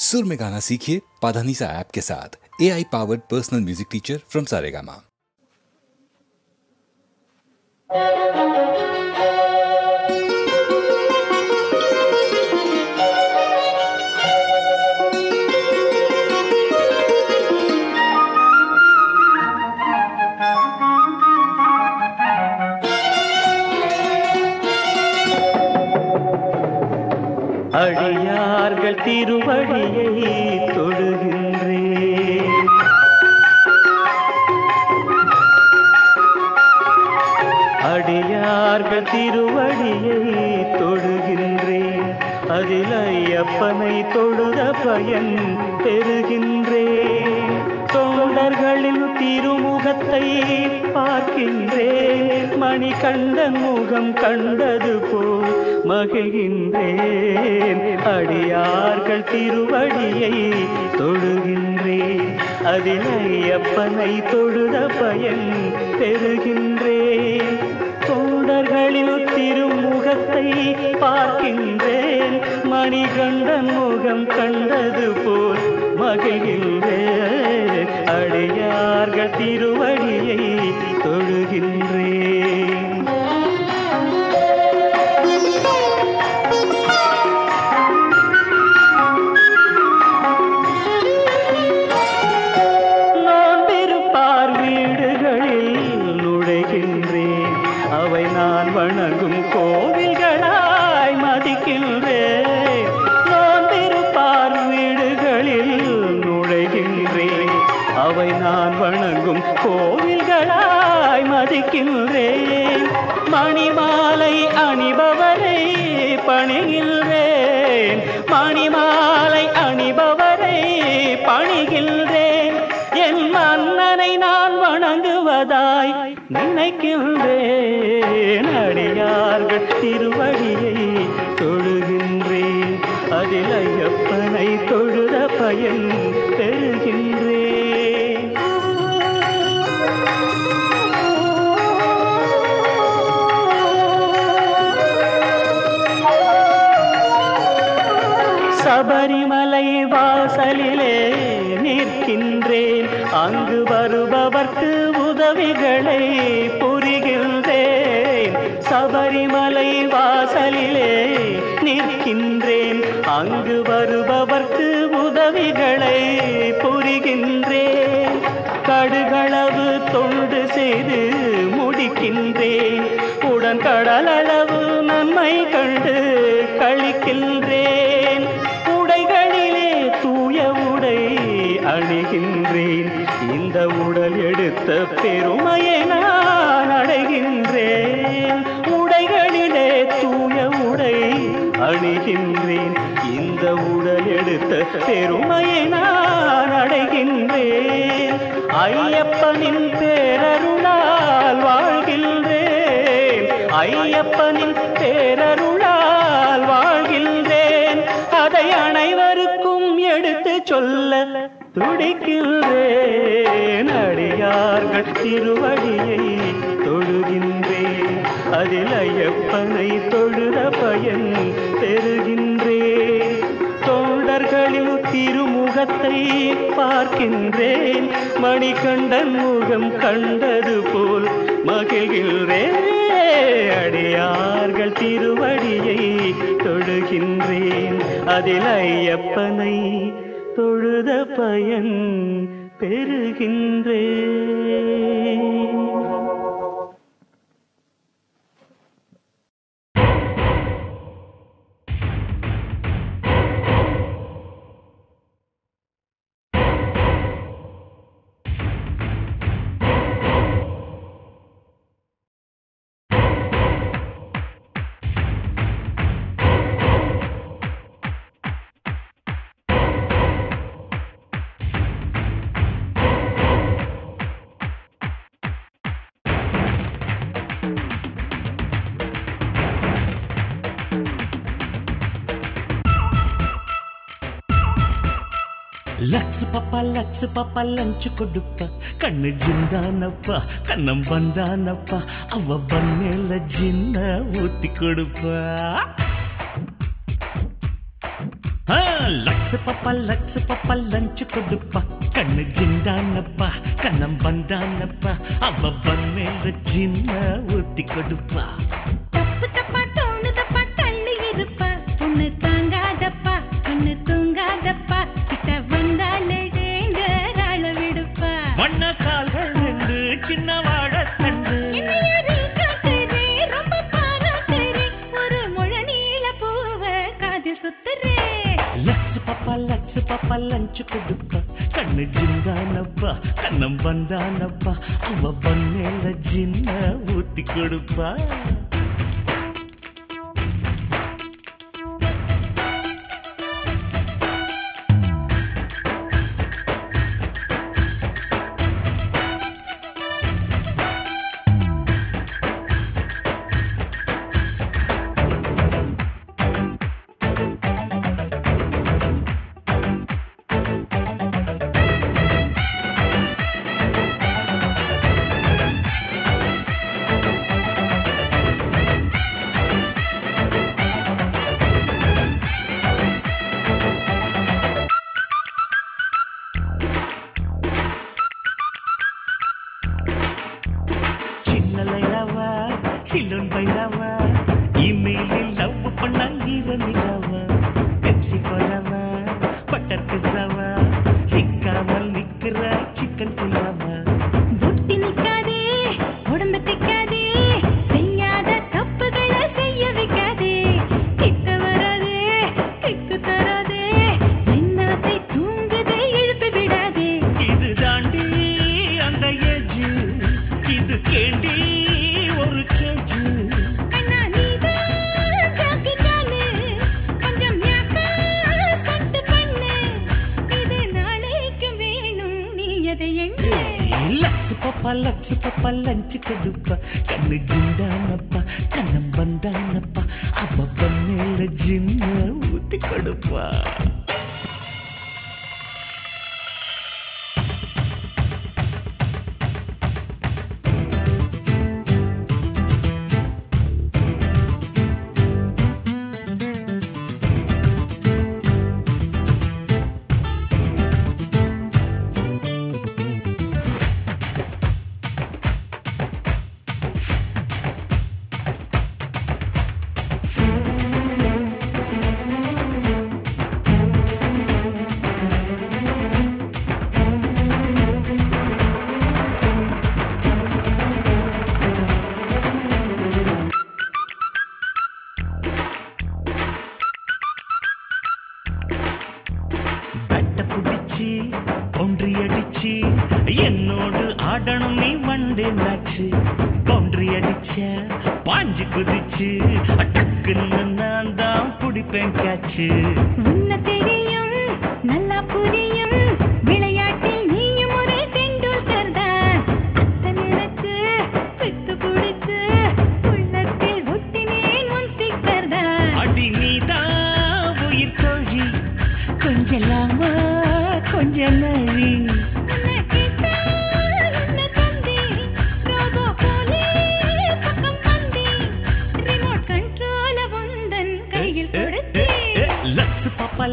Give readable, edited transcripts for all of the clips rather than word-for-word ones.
सुर में गाना सीखिए पाधानीसा ऐप के साथ। AI powered personal music teacher from Saregama. அடியார்கள் திருவடியை தொழுகின்றேன். அடியார்கள் திருவடியை தொழுகின்றேன். அதில் ஐயப்பனை தொழுத பயன் பெறுகின்றேன். தொண்டர்களின் திருமுகத்தை பார்க்கின்றேன். மணிகண்டன் முகம் கண்டது போல் மகிழ்கின்றேன். அடியார்கள் திருவடியை தொழுகின்றேன். அதில் ஐயப்பனை தொழுத பயன் பெறுகின்றேன். தொண்டர்களின் திருமுகத்தை பார்க்கின்றேன். மணிகண்டன் முகம் கண்டது போல் மகிழ்கின்றேன். அடியார்கள் திருவடியை தொழுகின்றேன். நோன்பிருப்பார் வீடுகளில் நுழைகின்றேன். அவை நான் வணங்கும் கோவில்களாய் மதிக்கின்றேன். நோன்பிருப்பார் வீடுகளில் நுழைகின்றேன். அவை நான் வணங்கும் கோவில்களாய் மதிக்கின்றேன். மணிமாலை அணிபவரை பணிகின்றேன். மணிமாலை அணிபவரை பணிகின்றேன். என் மன்னனை நான் வணங்குவதாய் நினைக்கின்றேன். அடியார்கள் திருவடியை தொழுகின்றேன். அதில் ஐயப்பனை தொழுத பயன் பெறுகின்றேன். சபரிமலை வாசலிலே நிற்கின்றேன். அங்கு வருபவர்க்கு உதவிகளை புரிகின்றேன். சபரிமலை வாசலிலே நிற்கின்றேன். அங்கு வருபவர்க்கு உதவிகளை புரிகின்றேன். கடுகளவு தொண்டு செய்து முடிக்கின்றேன். உடன் கடலளவு நன்மை கண்டு கழிக்கின்றேன். உடைகளிலே தூய உடை அணிகின்றேன். இந்த உடல் எடுத்த பெருமையை நான் அடைகின்றேன். உடைகளிலே தூய உடை அணிகின்றேன். இந்த உடல் எடுத்த பெருமையை நான் அடைகின்றேன். ஐயப்பனின் பேரருளால் வாழ்கின்றேன். ஐயப்பனின் பேரருளால் வாழ்கின்றேன். அதை அனைவருக்கும் எடுத்து சொல்ல துடிக்கின்றேன். அடியார்கள் திருவடியை தொழுகின்றேன். அதில் ஐயப்பனை தொழுத பயன் பெறுகின்றேன். தொண்டர்களின் திருமுகத்தை பார்க்கின்றேன். மணிகண்டன் முகம் கண்டது போல் மகிழ்கின்றேன். அடியார்கள் திருவடியை தொழுகின்றேன். அதில் ஐயப்பனை தொழுத பயன் பெறுகின்றேன். லட்சு பாப்பா லஞ்சு கொடுப்பா. கண்ணு ஜிந்தானப்பா கண்ணம் வந்தானப்பா. அவ பண்ணல ஜின்ன ஊத்தி கொடுப்பா. லட்சு லக்ஸ் பப்பா லஞ்சு கொடுப்பா கண்ணு ஜிந்தானப்பா கண்ணம் வந்தானப்பா அவ மேல சின்ன ஊத்தி கொடுப்பா தப்பு தப்பா தோணுதப்பா தள்ளி இருப்பா பொண்ணு தாங்காதப்பா கண்ணு தூங்காதப்பா கிட்ட வந்தாலே டேஞ்சரால விடுப்பா வண்ண கால்கள் ரெண்டு சின்ன வாழ தண்டு ரொம்ப பாராட்டுறே ஒரு முழ நீள பூவ காதில் சுத்துறே லக்ஸ் பப்பா லஞ்சு கொடுப்பா கண்ணு ஜிந்தானப்பா கண்ணம் வந்தானப்பா அவ மேல சின்ன ஊத்தி கொடுப்பா லக்ஸ் பப்பா லஞ்சு கொடுப்பா கண்ணு ஜிந்தானப்பா கண்ணம் வந்தானப்பா அவ மேல சின்ன ஊத்தி கொடுப்பா என்னோடு ஆடணும் நீ வண்டே மேட்சு பவுண்டரி அடிச்ச பாஞ்சு குதிச்சு டக்குன்னு நான் தான் பிடிப்பேன் கேட்சு உன்ன தெரியும் நல்லா புரியும் விளையாட்டில் நீயும் ஒரே டெண்டுல்கர் தான் அத்தனுக்கு பித்து பிடிச்சு உள்ளத்தில் ஒட்டினேன் உன் ஸ்டிக்கர் தான் அடி நீதான் உயிர் தோழி கொஞ்சலாமா கொஞ்ச நழி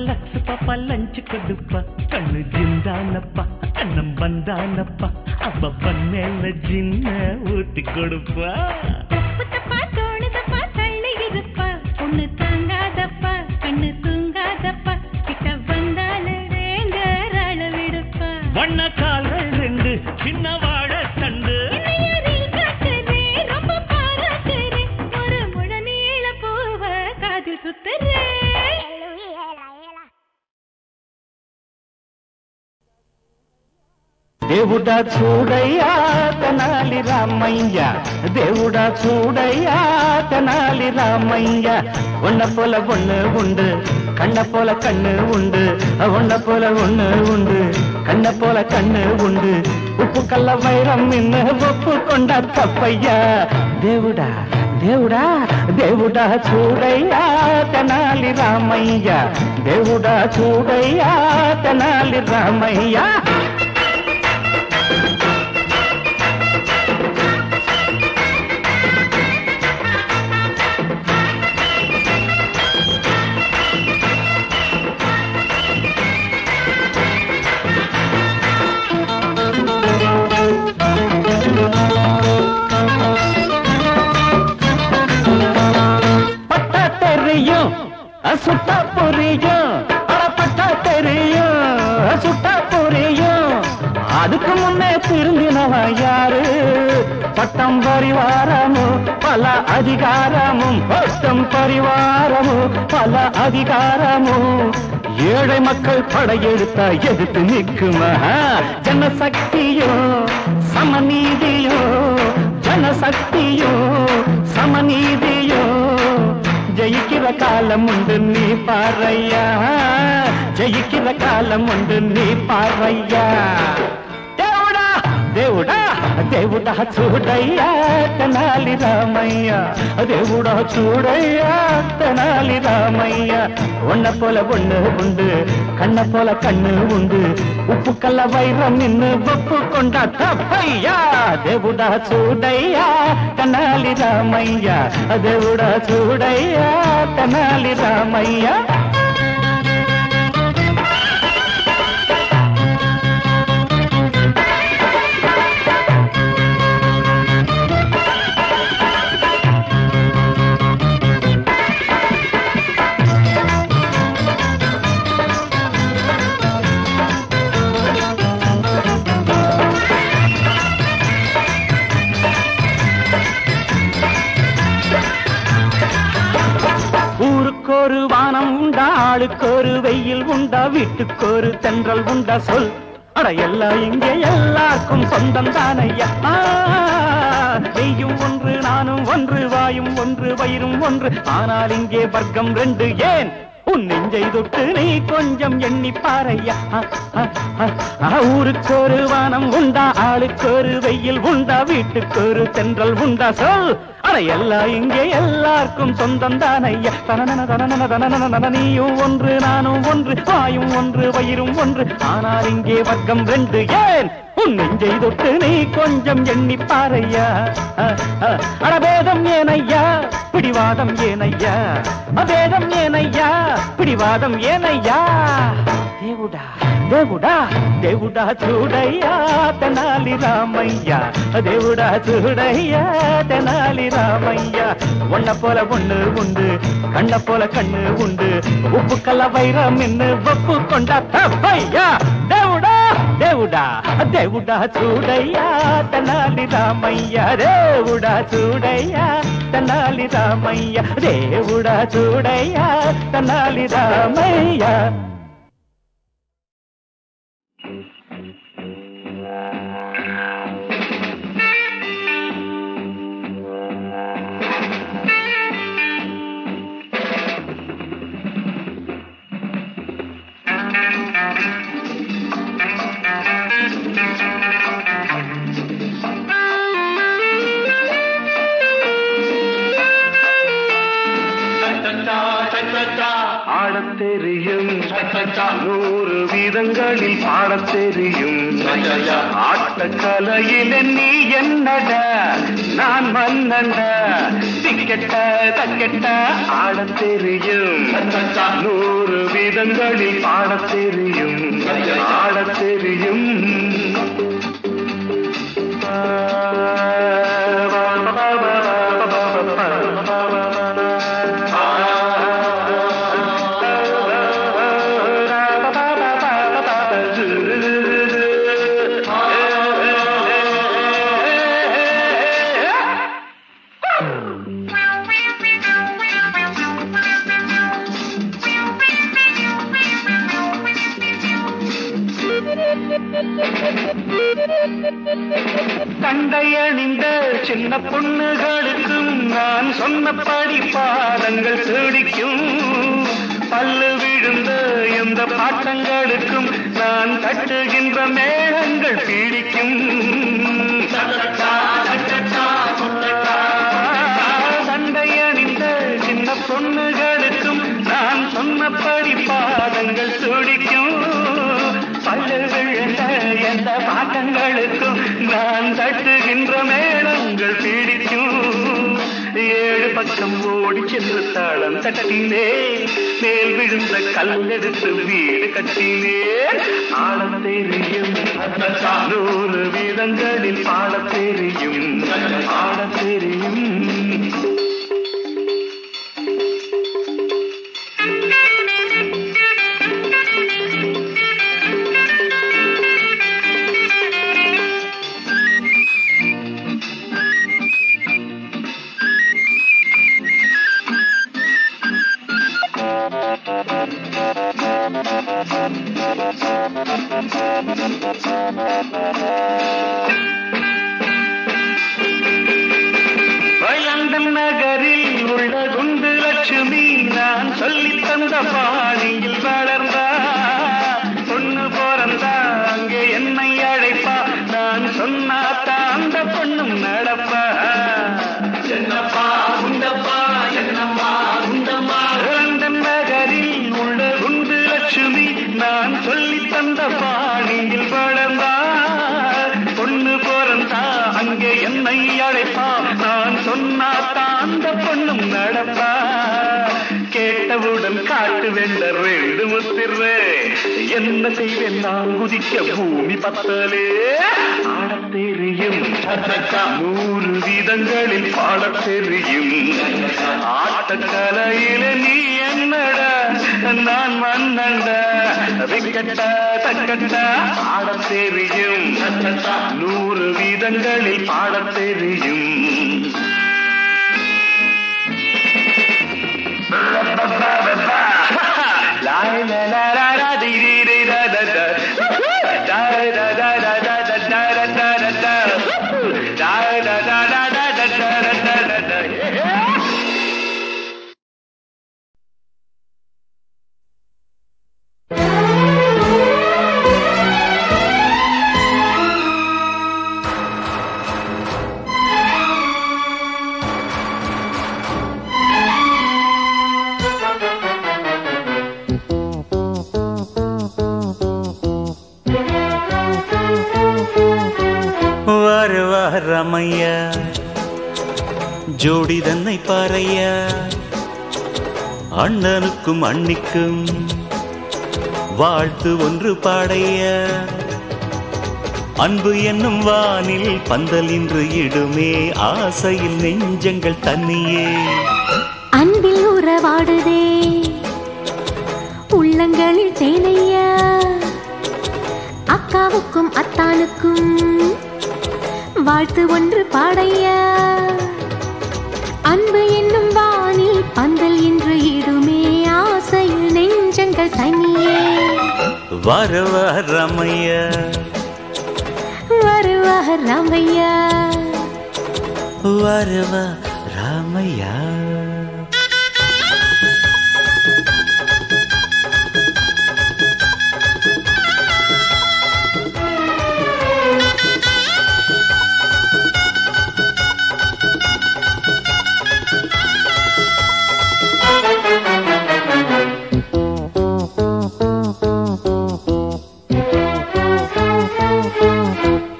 லக்ஸ் பப்பா லஞ்சு கொடுப்பா கண்ணு ஜிந்தானப்பா கண்ணம் வந்தானப்பா அவ மேல சின்ன ஊத்தி கொடுப்பா தப்பு தப்பா தோணுதப்பா தள்ளி இருப்பா பொண்ணு தாங்காதப்பா கண்ணு தூங்காதப்பா கிட்ட வந்தாலே டேஞ்சரால விடுப்பா வண்ண கால்கள் ரெண்டு சின்ன வாழ தண்டு ரொம்ப பாராட்டுறே ஒரு முழ நீள பூவ காதில் சுத்துறே దేవుడా చూడయ్యా తెనాలి రామయ్య దేవుడా చూడయ్యా తెనాలి రామయ్య ஒன்ன போல ஒண்ணு உண்டு கண்ண போல கண்ணு உண்டு ஒன்ன போல ஒண்ணு உண்டு கண்ண போல கண்ணு உண்டு உப்பு கல்ல வைரம் இன்ன ஒப்பு கொண்ட தப்பையா దేవుడా దేవుడా దేవుడా చూడయ్యా తెనాలి రామయ్య దేవుడా చూడయ్యా తెనాలి రామయ్య உனக்கு முன்னே திருந்தினவன் யாரு? பட்டம் பரிவாரமும் பல அதிகாரமும், பட்டம் பரிவாரமும் பல அதிகாரமும். ஏழை மக்கள் படையெடுத்தா எதிர்த்து நிற்குமா? ஜனசக்தியோ சமநீதியோ, ஜனசக்தியோ சமநீதியோ, ஜெயிக்கிற காலம் உண்டு நீ பாரையா, ஜெயிக்கிற காலம் உண்டு நீ பாரையா. தேவுடா தேவுடா దేవుడా చూడయ్యా తెనాలి రామయ్య, దేవుడా చూడయ్யா తెనాలి రామయ్య. ஒன்ன போல ஒண்ணு உண்டு, கண்ண போல கண்ணு உண்டு, உப்பு கல்ல வைரம் நின்னு ஒப்பு கொண்டா தப்பையா. దేవుడా చూడయ్యా తెనాలి రామయ్య, దేవుడా చూడయ్యా తెనాలి రామయ్య. ஊருக்கொரு வானம் உண்டா, ஆளுக்கொரு வெயில் உண்டா, வீட்டுக்கொரு தென்றல் உண்டா, சொல் அட எல்லாம் இங்கே எல்லாருக்கும் சொந்தம் தானையா. நீயும் ஒன்று நானும் ஒன்று, வாயும் ஒன்று வயிறும் ஒன்று, ஆனால் இங்கே வர்க்கம் ரெண்டு. ஏன் உன் நெஞ்சை தொட்டு நீ கொஞ்சம் எண்ணி பாரையா. ஊருக்கொரு வானம் உண்டா, ஆளுக்கொரு வெயில் உண்டா, வீட்டுக்கொரு தென்றல் உண்டா, சொல் அட எல்லாம் இங்கே எல்லாருக்கும் சொந்தம் தானையா. தனன தனன தனன, நீயும் ஒன்று நானும் ஒன்று, வாயும் ஒன்று வயிறும் ஒன்று, ஆனால் இங்கே வர்க்கம் ரெண்டு. ஏன் உன் நெஞ்சை தொட்டு நீ கொஞ்சம் எண்ணி பாரையா. அடபேதம் ஏனையா, பிடிவாதம் ஏனையா, அபேதம் ஏனையா, பிடிவாதம் ஏனையா. దేవుడా దేవుడా దేవుడా చూడయ్యా తెనాలి రామయ్య, దేవుడా చూడయ్యా తెనాలి రామయ్య. ஒன்ன போல ஒண்ணு உண்டு, கண்ண போல கண்ணு உண்டு, உப்பு கல்ல வைரம் நின்னு ஒப்பு கொண்டா தப்பையா. దేవుడా దేవుడా దేవుడా చూడయ్యా తెనాలి రామయ్య, దేవుడా చూడయ్యా తెనాలి రామయ్య, దేవుడా చూడయ్యా తెనాలి రామయ్య. ஆடத் தெரியும் 100 விதங்களில் பாடத் தெரியும், ஆட்டக்கலையில் நீ என்னடா நான் மன்னண்டா, திக்கெட்ட தக்கெட்ட ஆடத் தெரியும், 100 விதங்களில் பாடத் தெரியும், ஆடத் தெரியும். கண்டையணிந்த சின்ன பொண்ணுகளுக்கும் நான் சொன்னபடி பாதங்கள் தேடிக்கும், பல்லு விழுந்த எந்த பாட்டங்களுக்கும் நான் தட்டுகின்ற மேளங்கள் பீடிக்கும். கண்டையணிந்த சின்ன பொண்ணுகளுக்கும் நான் சொன்னபடி பாதங்கள் தேடிக்கும், பல்லு விழுந்த எந்த பாட்டங்களுக்கும் நான் தட்டுகின்ற மேளங்கள் பீடிக்கும். 7 பக்கம் ஓடி சென்று தாளம் தட்டினே, மேல் விழுந்த கல்லெடுத்து வீடு கட்டினே. ஆடத் தெரியும் 100 விதங்களில் பாடத் தெரியும், ஆடத் தெரியும். லண்டன் நகரில் உள்ள குண்டு லட்சுமி நான் சொல்லி தந்த பாணியில் வளர்ந்தா பொண்ணு பிறந்தா அங்கே என்னை அழைப்பா நான் சொன்னாத்தா அந்த பொண்ணும் நடப்பா என்னப்பா உண்டப்பா என்னம்மா உண்டம்மா லண்டன் நகரில் உள்ள குண்டு லட்சுமி நான் சொல்லி தந்த பாணியில் வளர்ந்தா பொண்ணு பிறந்தா அங்கே என்னை அழைப்பா நான் சொன்னாத்தா அந்த பொண்ணும் நடப்பா கேட்டவுடன் காட்டு வெண்ட ரெண்டு முத்திரே என்ன செய்வேன் நான் குதிக்க பூமி பத்தலே ஆடத் தெரியும் 100 விதங்களில் பாடத் தெரியும் ஆட்டக்கலையில நீ என்னடா நான் மன்னண்டா விக்கட்டா தக்கட்டா ஆடத் தெரியும் 100 விதங்களில் பாடத் தெரியும் ரமையா ஜோடி தன்னை பாறையா அண்ணனுக்கும் அண்ணிக்கும் வாழ்த்து ஒன்று பாடையா அன்பு என்னும் வானில் பந்தல் இன்று இடுமே ஆசையில் நெஞ்சங்கள் தண்ணியே அன்பில் உறவாடுதே உள்ளங்களில் தேனையா அக்காவுக்கும் அத்தானுக்கும் வாழ்த்து ஒன்று பாடையா அன்பு என்னும் வானில் பந்தல் இன்று இடுமே ஆசையில் நெஞ்சங்கள் தனியே வருவா ரமையா வருவா ராமையா வருவா ராமையா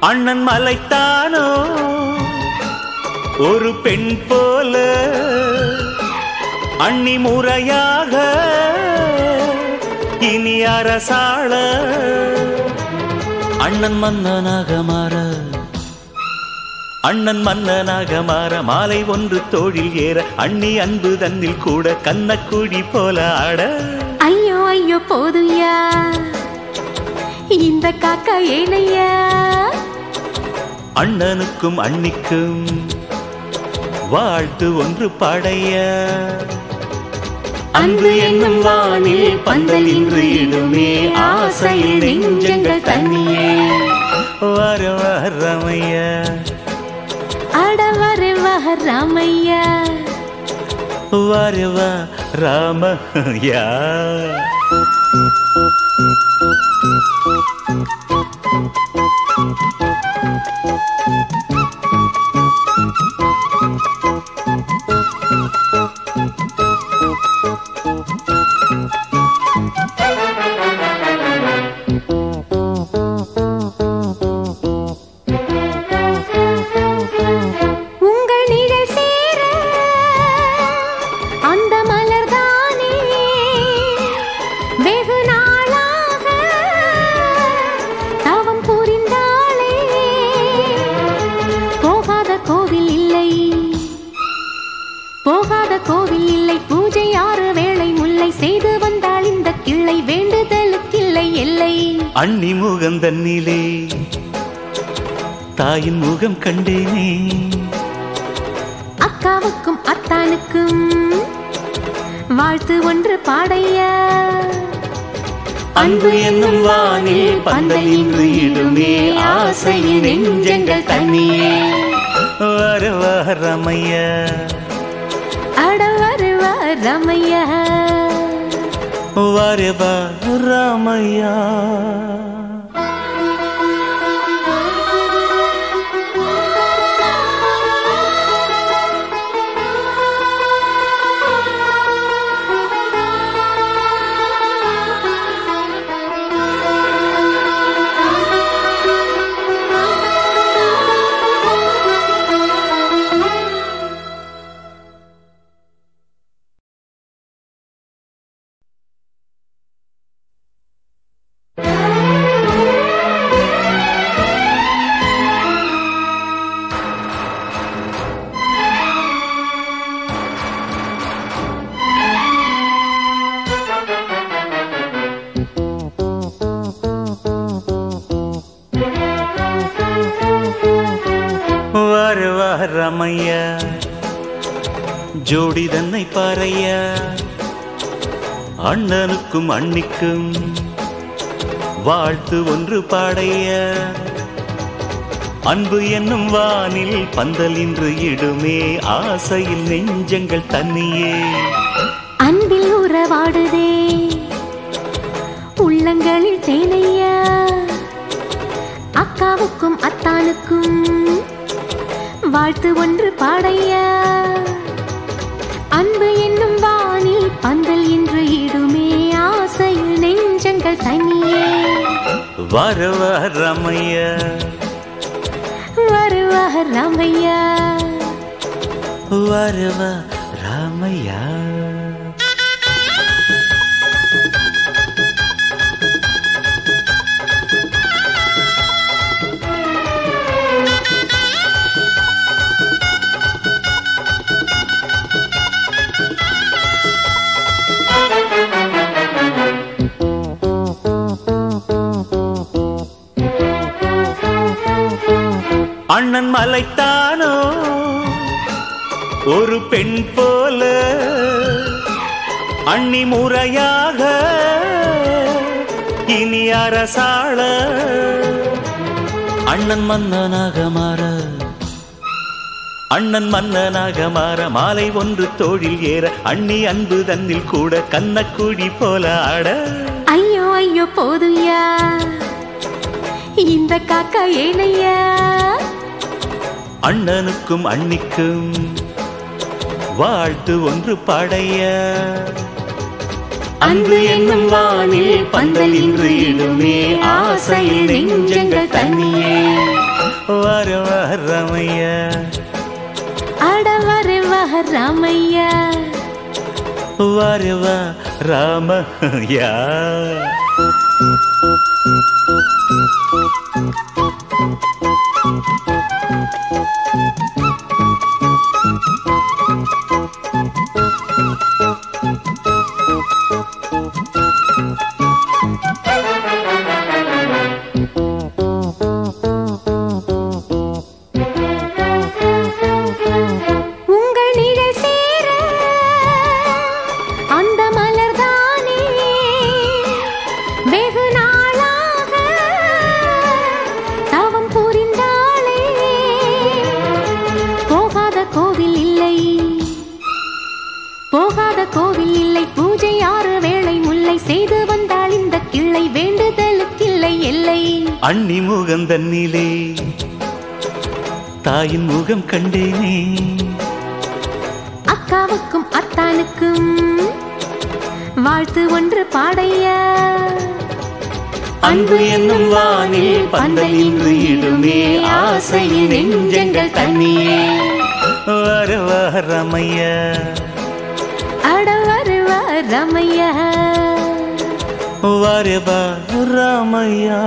அண்ணன் மலைத்தானோ ஒரு பெண் போல அண்ணி முறையாக இனி அரசாள அண்ணன் மன்னனாக மாற மாலை ஒன்று தோழில் ஏற அண்ணி அன்பு தன்னில் கூட கண்ணக்குடி போல ஆட ஐயோ ஐயோ போதுயா இந்த காக்கா ஏனையா அண்ணனுக்கும் அண்ணிக்கும் வாழ்த்து ஒன்று பாடைய அன்பு என்னும் வானில் பந்தல் இன்று இடுமே ஆசையில் நெஞ்சங்கள் தண்ணியே வருவா ரமையா அட வருவா ராமையா வருவா ராமையா உங்கள் நிழல் சேர அந்த மலர்தானே வெகு நாளாக தவம் புரிந்தாளே போகாத கோவில் இல்லை பூஜை 6 வேளை முல்லை செய்து வந்தாள் இந்த கிள்ளை வேண்டுதலுக்கில்லை எல்லை அண்ணி முகம் தன்னிலே தாயின் முகம் கண்டேனே அக்காவுக்கும் அத்தானுக்கும் வாழ்த்து ஒன்று பாடையா அன்பு என்னும் வானில் பந்தல் இன்று இடுமே ஆசையின் நெஞ்சங்கள் தண்ணியே வருவா ரமையா அட வருவா ரமையா வருவா ரமையா ரமையா ஜோடி தன்னை பாறையா அண்ணனுக்கும் அண்ணிக்கும் வாழ்த்து ஒன்று பாடையா அன்பு என்னும் வானில் பந்தல் இன்று இடுமே ஆசையில் நெஞ்சங்கள் தண்ணியே அன்பில் உறவாடுதே உள்ளங்களில் தேனையா அக்காவுக்கும் அத்தானுக்கும் வாழ்த்து ஒன்று பாடையா அன்பு என்னும் வானில் பந்தல் இன்று இடுமே ஆசையில் நெஞ்சங்கள் தனியே வருவா ரமையா வருவா ரமையா வருவா ரமையா அண்ணன் மலைத்தானோ ஒரு பெண் போல அண்ணி முறையாக இனி அரசாள அண்ணன் மன்னனாக மாற மாலை ஒன்று தோழில் ஏற அண்ணி அன்பு தன்னில் கூட கண்ணக்குடி போல ஆட ஐயோ ஐயோ போதுயா இந்த காக்கா ஏனையா அண்ணனுக்கும் அண்ணிக்கும் வாழ்த்து ஒன்று பாடையா அன்பு என்னும் வானில் பந்தல் இன்று இடுமே ஆசையில் நெஞ்சங்கள் தண்ணியே வருவா ரமையா அட வருவா ரமையா வருவா ராமையா உங்கள் நிழல் சேர அந்த மலர்தானே வெகு நாளாக தவம் புரிந்தாளே போகாத கோவில் இல்லை பூஜை 6 வேளை முல்லை செய்து வந்தாள் இந்த கிள்ளை வேண்டுதலுக்கில்லை எல்லை அண்ணி முகம் தன்னிலே தாயின் முகம் கண்டேனே அக்காவுக்கும் அத்தானுக்கும் வாழ்த்து ஒன்று பாடையா அன்பு என்னும் வானில் பந்தல் இன்று இடுமே ஆசையின் நெஞ்சங்கள் தண்ணியே வருவா ரமையா அட வருவா ரமையா வருவா ரமையா